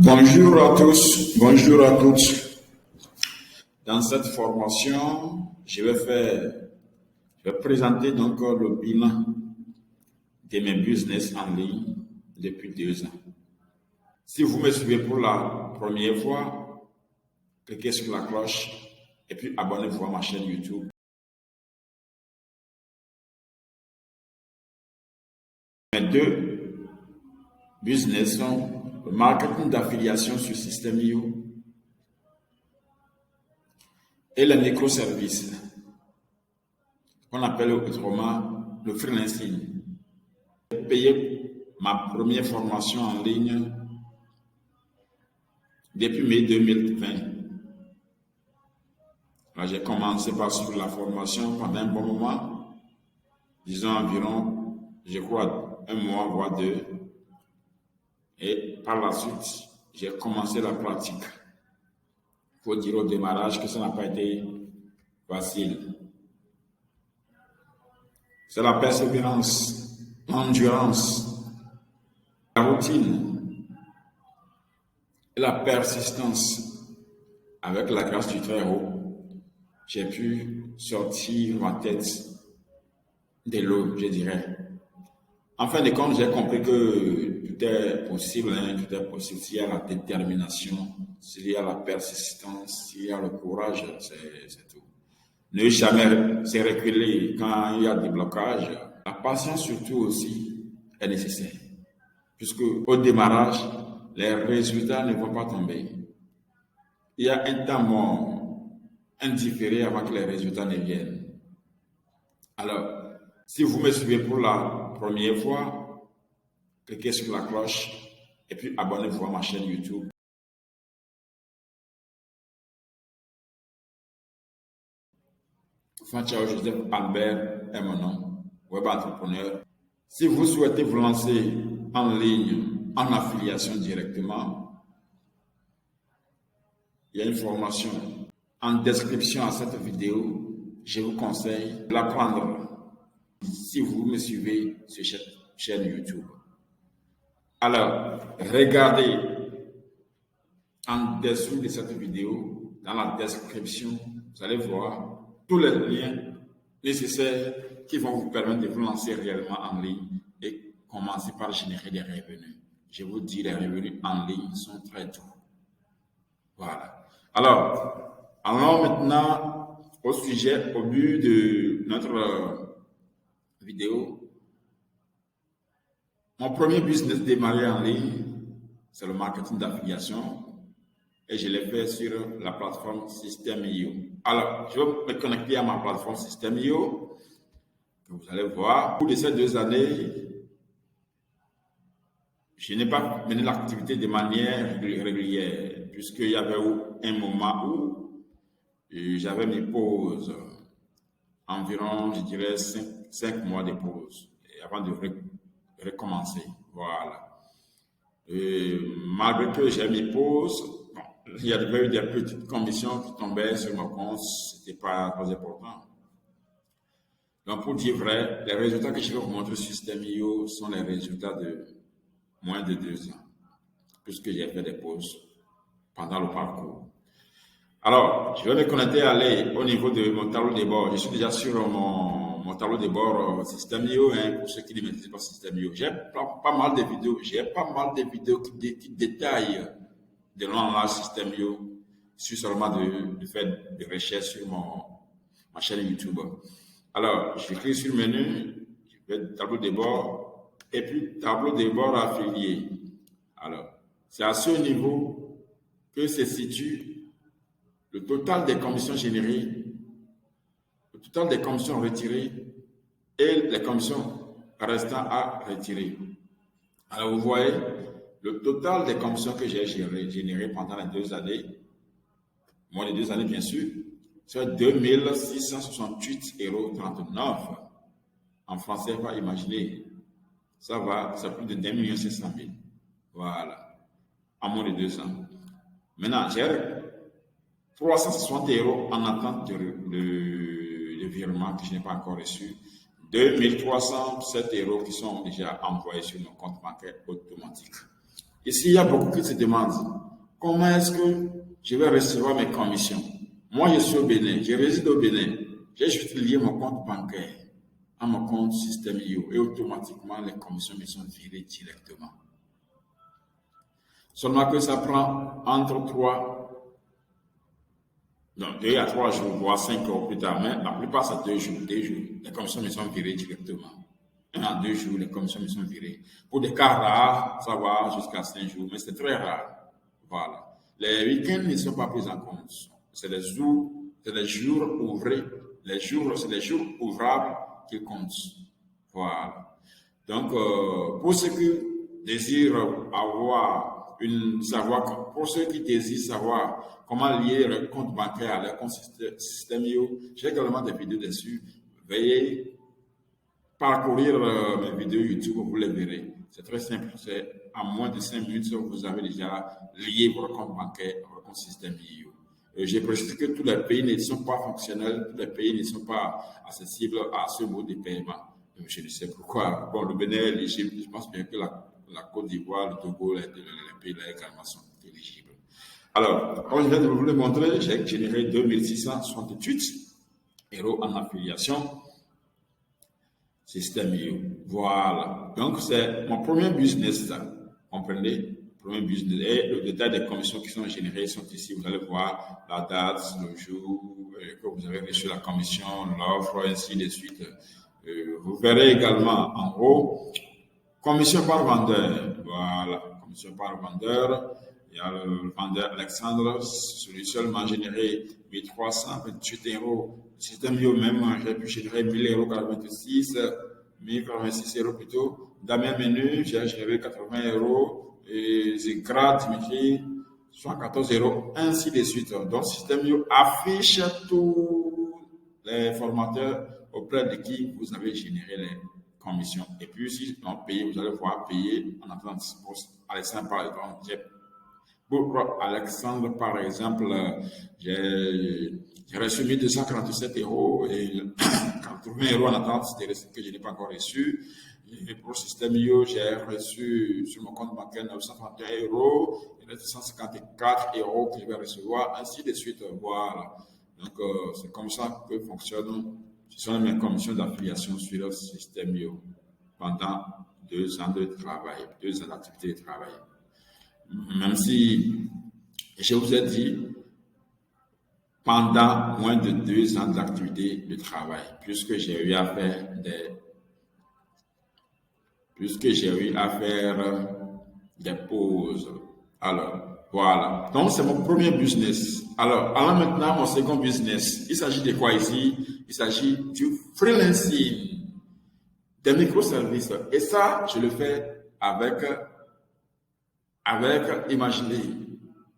Bonjour à tous, bonjour à toutes. Dans cette formation, je vais présenter donc le bilan de mes business en ligne depuis 2 ans. Si vous me suivez pour la première fois, cliquez sur la cloche et puis abonnez-vous à ma chaîne YouTube. Mes deux business sont le marketing d'affiliation sur System.io et les microservices, qu'on appelle autrement le freelancing. J'ai payé ma première formation en ligne depuis mai 2020. Alors, j'ai commencé par suivre la formation pendant un bon moment, disons environ, je crois, 1 mois, voire 2. Et par la suite, j'ai commencé la pratique. Il faut dire au démarrage que ça n'a pas été facile. C'est la persévérance, l'endurance, la routine et la persistance. Avec la grâce du Très-Haut, j'ai pu sortir ma tête de l'eau, je dirais. En fin de compte, j'ai compris que tout est possible, tout est possible s'il y a la détermination, s'il y a la persistance, s'il y a le courage, c'est tout. Ne jamais se reculer quand il y a des blocages. La patience surtout aussi est nécessaire, puisque au démarrage, les résultats ne vont pas tomber. Il y a un temps mort, indifféré avant que les résultats ne viennent. Alors, si vous me suivez pour la première fois, cliquez sur la cloche et puis abonnez-vous à ma chaîne YouTube. Fanchao Joseph Albert est mon nom, web entrepreneur. Si vous souhaitez vous lancer en ligne, en affiliation directement, il y a une formation en description à cette vidéo. Je vous conseille de la prendre si vous me suivez sur cette chaîne YouTube. Alors, regardez en dessous de cette vidéo, dans la description, vous allez voir tous les liens nécessaires qui vont vous permettre de vous lancer réellement en ligne et commencer par générer des revenus. Je vous dis, les revenus en ligne sont très doux. Voilà. Alors, allons maintenant au sujet, au but de notre vidéo. Mon premier business démarré en ligne, c'est le marketing d'affiliation et je l'ai fait sur la plateforme System.io. Alors, je vais me connecter à ma plateforme System.io. Vous allez voir, au cours de ces 2 années, je n'ai pas mené l'activité de manière régulière, puisqu'il y avait un moment où j'avais mes pauses, environ, je dirais, 5 mois de pause, avant de recommencer. Voilà. Malgré que j'ai mes pauses, bon, il y avait eu des petites commissions qui tombaient sur mon compte, ce n'était pas très important. Donc, pour dire vrai, les résultats que je vais vous montrer sur System.io sont les résultats de moins de 2 ans, puisque j'ai fait des pauses pendant le parcours. Alors, je vais me connecter à aller au niveau de mon tableau de bord. Je suis déjà sur mon tableau de bord System.io, pour ceux qui ne maîtrisent pas System.io. J'ai pas mal de vidéos, qui détaillent de long en large System.io. Je suis seulement de faire des recherches sur ma chaîne YouTube. Alors, je clique sur le menu, je vais tableau de bord, et puis tableau de bord affilié. Alors, c'est à ce niveau que se situe le total des commissions générées, le total des commissions retirées et les commissions restant à retirer. Alors, vous voyez, le total des commissions que j'ai générées pendant les 2 années, moins de 2 années bien sûr, c'est 2668,39 €. En français, pas imaginer, ça va, c'est plus de 2,700,000. Voilà, en moins de 2 ans. Maintenant, j'ai 360 € en attente de virement que je n'ai pas encore reçu. 2307 € qui sont déjà envoyés sur mon compte bancaire automatique. Ici, il y a beaucoup qui se demandent comment est-ce que je vais recevoir mes commissions. Moi, je suis au Bénin, je réside au Bénin. J'ai juste lié mon compte bancaire à mon compte système IO et automatiquement les commissions me sont virées directement. Seulement que ça prend entre 2 à 3 jours, voire 5 jours plus tard, mais la plupart c'est 2 jours, 2 jours. Les commissions me sont virées directement. 1 à 2 jours, les commissions me sont virées. Pour des cas rares, ça va jusqu'à 5 jours, mais c'est très rare. Voilà. Les week-ends ne sont pas pris en compte. C'est les jours ouvrés. C'est les jours ouvrables qui comptent. Voilà. Donc, pour ceux qui désirent pour ceux qui désirent savoir comment lier le compte bancaire à leur compte système IO, j'ai également des vidéos dessus. Veuillez parcourir mes vidéos YouTube, vous les verrez. C'est très simple. C'est en moins de 5 minutes, vous avez déjà lié votre compte bancaire à votre compte système IO. J'ai précisé que tous les pays ne sont pas fonctionnels, tous les pays ne sont pas accessibles à ce mode de paiement. Je ne sais pourquoi. Bon, le Bénin, l'Égypte, je pense bien que la Côte d'Ivoire, le Togo, les pays-là également sont éligibles. Alors, comme je viens de vous le montrer, j'ai généré 2668 € en affiliation système IO. Voilà. Donc, c'est mon premier business, ça. Comprenez? Premier business. Et le détail des commissions qui sont générées sont ici. Vous allez voir la date, le jour que vous avez reçu la commission, l'offre, ainsi de suite. Vous verrez également en haut, commission par vendeur. Voilà. Commission par vendeur. Il y a le vendeur Alexandre, celui seulement généré 1328 €. Le système IO même, j'ai pu générer 1000,86 €, 1086 € plutôt. Damien Menu, j'ai généré 80 €. Et Zikrat, Dimitri, 114 €, ainsi de suite. Donc, le système IO affiche tous les formateurs auprès de qui vous avez généré les commissions. Et puis, si on paye, vous allez voir payer en attendant. Alexandre, par exemple, pour Alexandre, par exemple, j'ai reçu 1247 € et 80 € en attente, c'était que je n'ai pas encore reçu. Et pour le système IO, j'ai reçu sur mon compte bancaire 931 €, il reste 154 € que je vais recevoir, ainsi de suite. Voilà. Donc, c'est comme ça que fonctionne. Ce sont mes commissions d'affiliation sur le système IO pendant 2 ans de travail, 2 ans d'activité de travail. Même si je vous ai dit, pendant moins de 2 ans d'activité de travail, puisque j'ai eu à faire des pauses. Alors, voilà. Donc, c'est mon premier business. Alors, allons maintenant à mon second business. Il s'agit de quoi ici? Il s'agit du freelancing, des microservices. Et ça, je le fais avec, imaginez,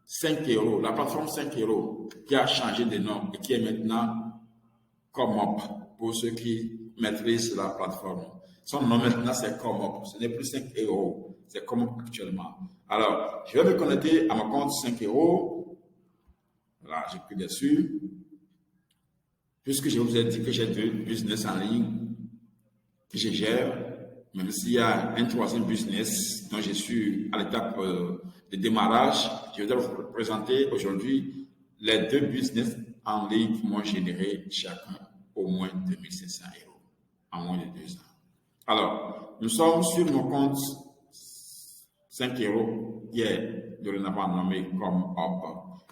5 €, la plateforme 5 € qui a changé de nom et qui est maintenant Comop pour ceux qui maîtrisent la plateforme. Son nom maintenant c'est Comop, ce n'est plus 5 €, c'est Comop actuellement. Alors, je vais me connecter à mon compte 5 €. Voilà, j'ai cliqué dessus. Puisque je vous ai dit que j'ai 2 business en ligne que je gère, même s'il y a un troisième business dont je suis à l'étape de démarrage, je vais vous présenter aujourd'hui les 2 business en ligne qui m'ont généré chacun au moins 2500 € en moins de 2 ans. Alors, nous sommes sur mon compte 5 € qui est dorénavant nommé comme Hub.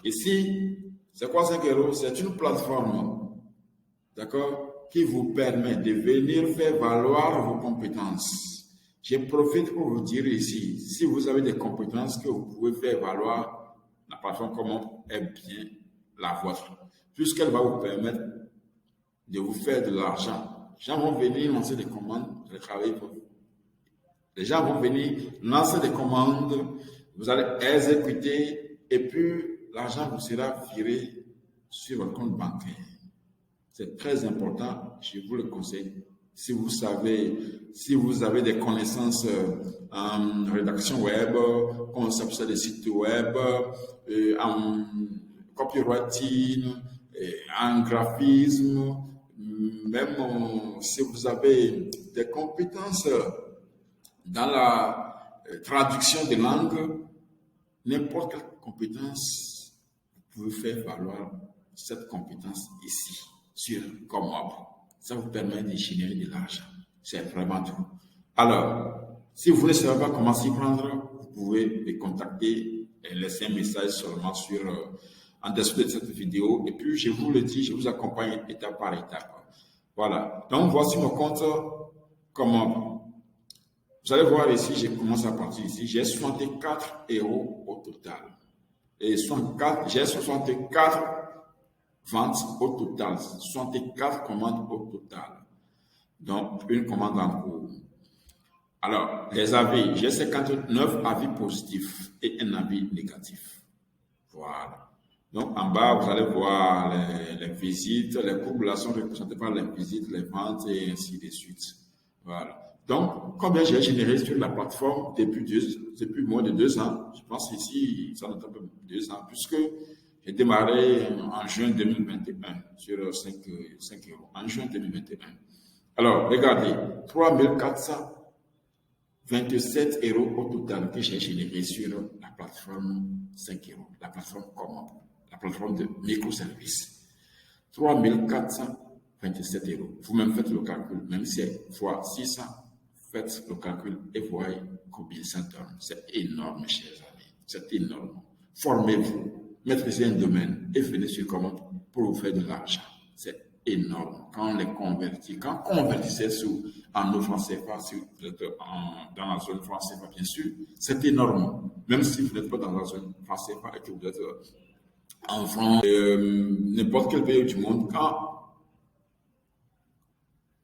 Ici, c'est quoi 5 €? C'est une plateforme, d'accord, qui vous permet de venir faire valoir vos compétences. Je profite pour vous dire ici, si vous avez des compétences que vous pouvez faire valoir, la plateforme Comop est bien la vôtre, puisqu'elle va vous permettre de vous faire de l'argent. Les gens vont venir lancer des commandes, vous allez travailler pour vous. Les gens vont venir lancer des commandes, vous allez exécuter, et puis l'argent vous sera viré sur votre compte bancaire. C'est très important, je vous le conseille. Si vous avez des connaissances en rédaction web, conception de sites web, en copywriting, en graphisme, même si vous avez des compétences dans traduction de langue, n'importe quelle compétence, vous pouvez faire valoir cette compétence ici, sur ComOp. Ça vous permet de générer de l'argent. C'est vraiment tout. Alors, si vous ne savez pas comment s'y prendre, vous pouvez me contacter et laisser un message seulement en dessous de cette vidéo. Et puis, je vous le dis, je vous accompagne étape par étape. Voilà. Donc, voici mon compte ComOp. Vous allez voir ici, j'ai commencé à partir ici. J'ai 64 € au total. Et j'ai 64 ventes au total. 64 commandes au total. Donc, une commande en cours. Alors, les avis. J'ai 59 avis positifs et un avis négatif. Voilà. Donc, en bas, vous allez voir les visites. Les coûts là sont représentés par les visites, les ventes et ainsi de suite. Voilà. Donc, combien j'ai généré sur la plateforme depuis moins de 2 ans? Je pense ici, ça note un peu 2 ans, puisque j'ai démarré en juin 2021 sur 5 €. En juin 2021. Alors, regardez, 3427 € au total que j'ai généré sur la plateforme 5 €, la plateforme ComOp, la plateforme de microservices. 3427 €. Vous-même faites le calcul, même si c'est fois 600, faites le calcul et voyez combien ça donne. C'est énorme, chers amis. C'est énorme. Formez-vous, maîtrisez un domaine et venez sur ComOp pour vous faire de l'argent. C'est énorme. Quand on les convertit, quand on convertissait en nos francs CFA, dans la zone francs CFA, bien sûr, c'est énorme. Même si vous n'êtes pas dans la zone francs CFA et que vous êtes en France, n'importe quel pays du monde,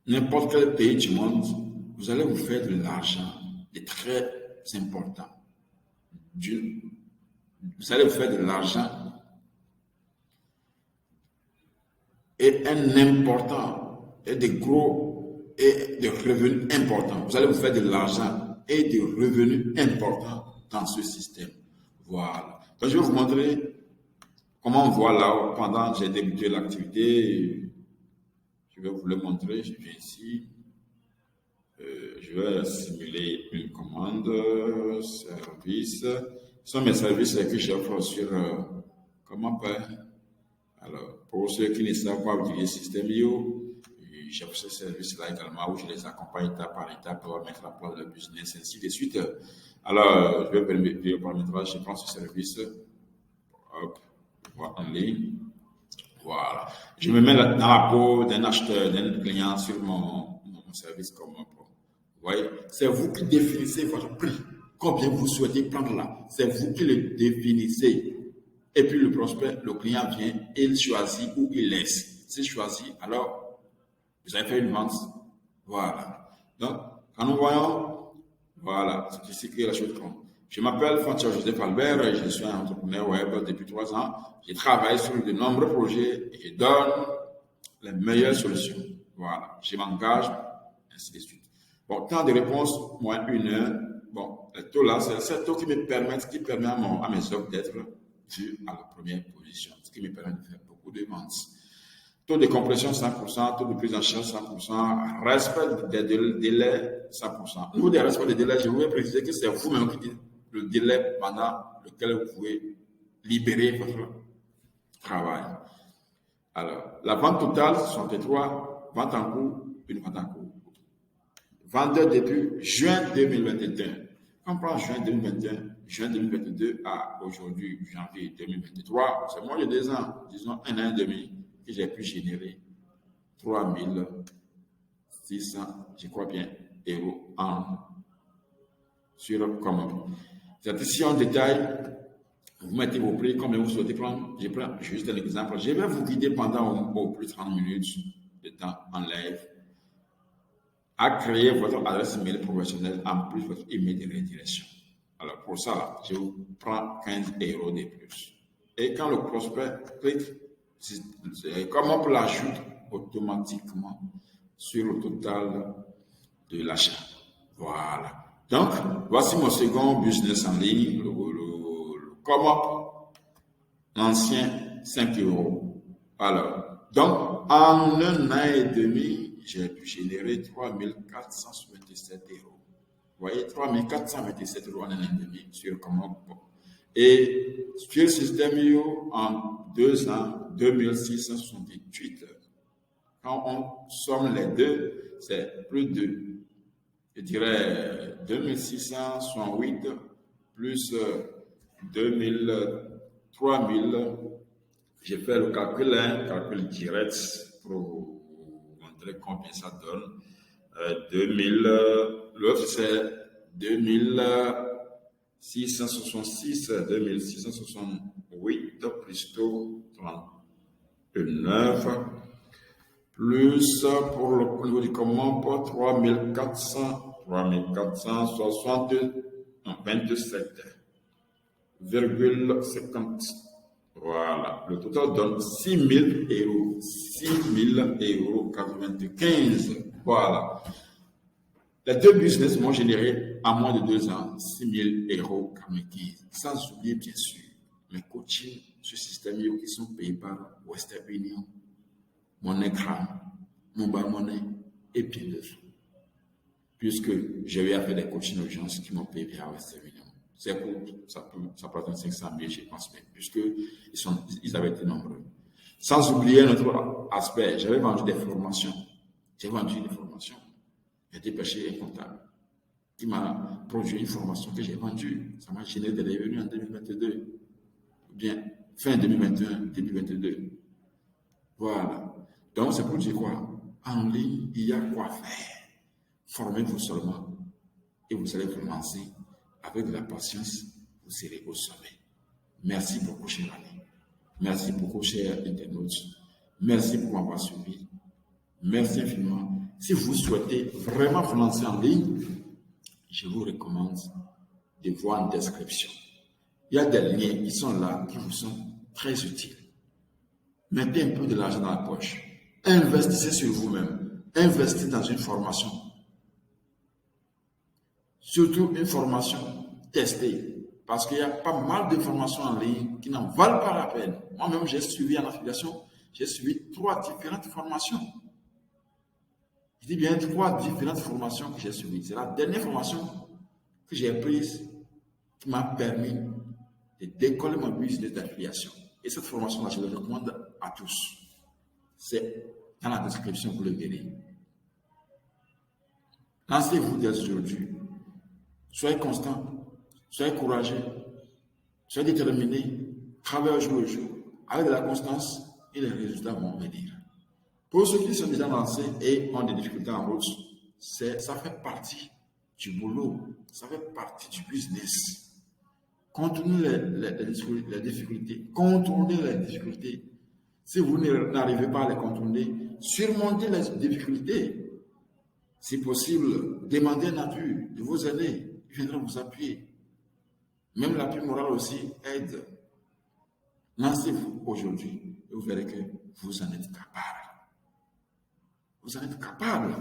n'importe quel pays du monde, vous allez vous faire de l'argent, de très important. Vous allez vous faire de l'argent et un important, et de gros, et de revenus importants. Vous allez vous faire de l'argent et de revenus importants dans ce système. Voilà. Donc, je vais vous montrer comment on voit là, pendant que j'ai débuté l'activité. Je vais vous le montrer. Je viens ici. Je vais simuler une commande, service. Ce sont mes services que j'offre sur ComOp. Alors, pour ceux qui ne savent pas utiliser System.io, j'offre ce service-là également où je les accompagne étape par étape pour mettre en place le business, ainsi de suite. Alors, je vais permettre, je prends ce service, hop, en ligne. Voilà. Je me mets dans la peau d'un acheteur, d'un client sur mon service ComOp. Vous voyez, c'est vous qui définissez votre prix. Combien vous souhaitez prendre là, c'est vous qui le définissez. Et puis le prospect, le client vient, il choisit ou il laisse. S'il choisit, alors vous avez fait une vente. Voilà. Donc, quand nous voyons, voilà, c'est ici que la chose compte. Je m'appelle François Joseph Albert, je suis un entrepreneur web depuis 3 ans. Je travaille sur de nombreux projets et je donne les meilleures solutions. Voilà, je m'engage, ainsi de suite. Bon, temps de réponse, moins 1 heure. Bon, le taux là, c'est ce taux qui permet à mes offres d'être vues à la première position, ce qui me permet de faire beaucoup de ventes. Taux de compression 100%, taux de prise en charge 100%, respect des délais 100%. Au niveau des respects des délais, je voudrais préciser que c'est vous-même qui dites le délai pendant lequel vous pouvez libérer votre travail. Alors, la vente totale, 63, vente en cours, une vente en cours. Vendeur depuis juin 2021. Quand on prend juin 2021, juin 2022 à aujourd'hui, janvier 2023, c'est moins de 2 ans, disons 1 an et demi, que j'ai pu générer 3600, je crois bien, euros sur ComOp. Si on détaille, vous mettez vos prix, combien vous souhaitez prendre. Je prends juste un exemple. Je vais vous guider pendant au plus 30 minutes de temps en live à créer votre adresse email professionnelle en plus de votre email de redirection. Alors, pour ça, je vous prends 15 € de plus. Et quand le prospect clique, ComOp l'ajoute automatiquement sur le total de l'achat. Voilà. Donc, voici mon second business en ligne, le ComOp, l'ancien 5 €. Alors, donc, en 1 an et demi, j'ai pu générer 3477 €. voyez, 3427 euros en un an et demi sur comment. Et sur le système IO, en 2 ans, 2678. Quand on somme les deux, c'est plus de, je dirais, 2668 plus 3000. J'ai fait le calcul, calcul direct pour vous montrer combien ça donne. 2000, l'autre c'est 2666, 2668 plus taux 39, plus pour le niveau du commande pour 27,50. Voilà, le total donne 6000 euros. 6000 euros 95. Voilà. Les deux business m'ont généré en moins de 2 ans 6000 euros 95. Sans oublier, bien sûr, mes coachings sur système qui sont payés par Western Union, MoneyGram, Mobile Money et bien d'autres. Puisque j'ai eu à faire des coachings d'urgence qui m'ont payé via Western Union. C'est court, ça peut atteindre 500 000, je pense même, puisqu'ils avaient été nombreux. Sans oublier notre aspect, j'avais vendu des formations. J'ai vendu des formations. J'ai dépêché un comptable qui m'a produit une formation que j'ai vendue. Ça m'a généré des revenus en 2022. Ou bien fin 2021, début 2022. Voilà. Donc, c'est pour dire quoi? En ligne, il y a quoi faire. Formez-vous seulement et vous allez vous lancer. Avec de la patience, vous serez au sommet. Merci beaucoup, cher ami. Merci beaucoup, cher internaute. Merci pour m'avoir suivi. Merci infiniment. Si vous souhaitez vraiment vous lancer en ligne, je vous recommande de voir en description. Il y a des liens qui sont là, qui vous sont très utiles. Mettez un peu de l'argent dans la poche. Investissez sur vous-même. Investissez dans une formation. Surtout une formation testée. Parce qu'il y a pas mal de formations en ligne qui n'en valent pas la peine. Moi-même, j'ai suivi en affiliation, j'ai suivi 3 différentes formations. Je dis bien 3 différentes formations que j'ai suivies. C'est la dernière formation que j'ai prise qui m'a permis de décoller mon business d'affiliation. Et cette formation-là, je la recommande à tous. C'est dans la description, vous le verrez. Lancez-vous dès aujourd'hui. Soyez constant, soyez courageux, soyez déterminé, travaillez jour le jour, avec de la constance et les résultats vont venir. Pour ceux qui sont déjà lancés et ont des difficultés en route, ça fait partie du boulot, ça fait partie du business. Contournez les difficultés, contournez les difficultés. Si vous n'arrivez pas à les contourner, surmontez les difficultés. Si possible, demandez à nature de vous aider. Il viendra vous appuyer. Même l'appui moral aussi aide. Lancez-vous aujourd'hui et vous verrez que vous en êtes capable. Vous en êtes capable.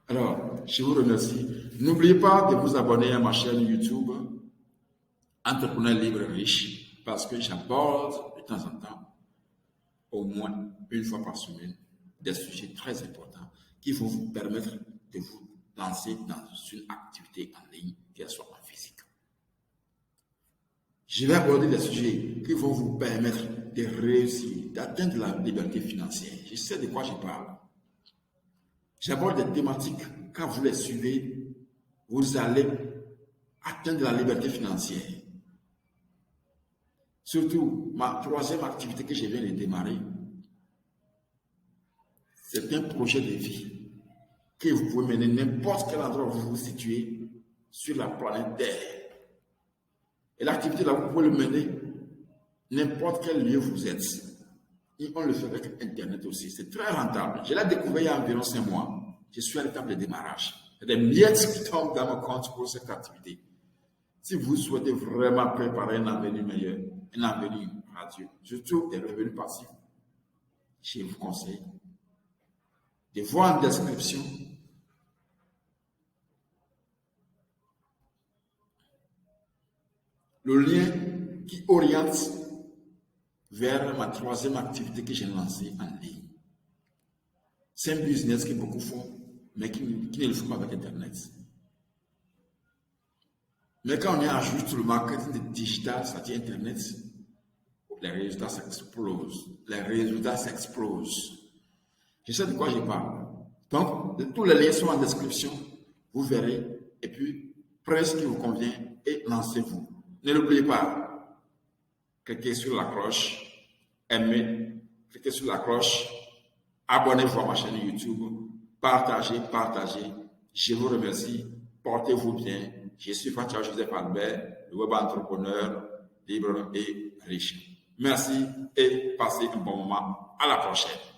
Alors, je vous remercie. N'oubliez pas de vous abonner à ma chaîne YouTube Entrepreneur Libre Riche parce que j'aborde de temps en temps, au moins une fois par semaine, des sujets très importants qui vont vous permettre de vous lancer dans une activité en ligne, qu'elle soit en physique. Je vais aborder des sujets qui vont vous permettre de réussir, d'atteindre la liberté financière. Je sais de quoi je parle. J'aborde des thématiques, quand vous les suivez, vous allez atteindre la liberté financière. Surtout, ma 3e activité que je viens de démarrer, c'est un projet de vie que vous pouvez mener n'importe quel endroit où vous vous situez sur la planète Terre. Et l'activité là, vous pouvez le mener n'importe quel lieu vous êtes. Et on le fait avec Internet aussi. C'est très rentable. Je l'ai découvert il y a environ 5 mois. Je suis à l'étape de démarrage. Il y a des miettes qui tombent dans mon compte pour cette activité. Si vous souhaitez vraiment préparer un avenir meilleur, un avenir radieux, surtout des revenus passifs, je vous conseille de voir en description le lien qui oriente vers ma 3e activité que j'ai lancée en ligne. C'est un business que beaucoup font, mais qui ne le font pas avec Internet. Mais quand on y ajoute le marketing digital, c'est-à-dire Internet, les résultats s'explosent. Les résultats s'explosent. Je sais de quoi je parle. Donc, tous les liens sont en description. Vous verrez. Et puis, prenez ce qui vous convient et lancez-vous. Ne l'oubliez pas. Cliquez sur la cloche. Aimez. Cliquez sur la cloche. Abonnez-vous à ma chaîne YouTube. Partagez. Je vous remercie. Portez-vous bien. Je suis Fatih Joseph Albert, le web entrepreneur libre et riche. Merci et passez un bon moment. À la prochaine.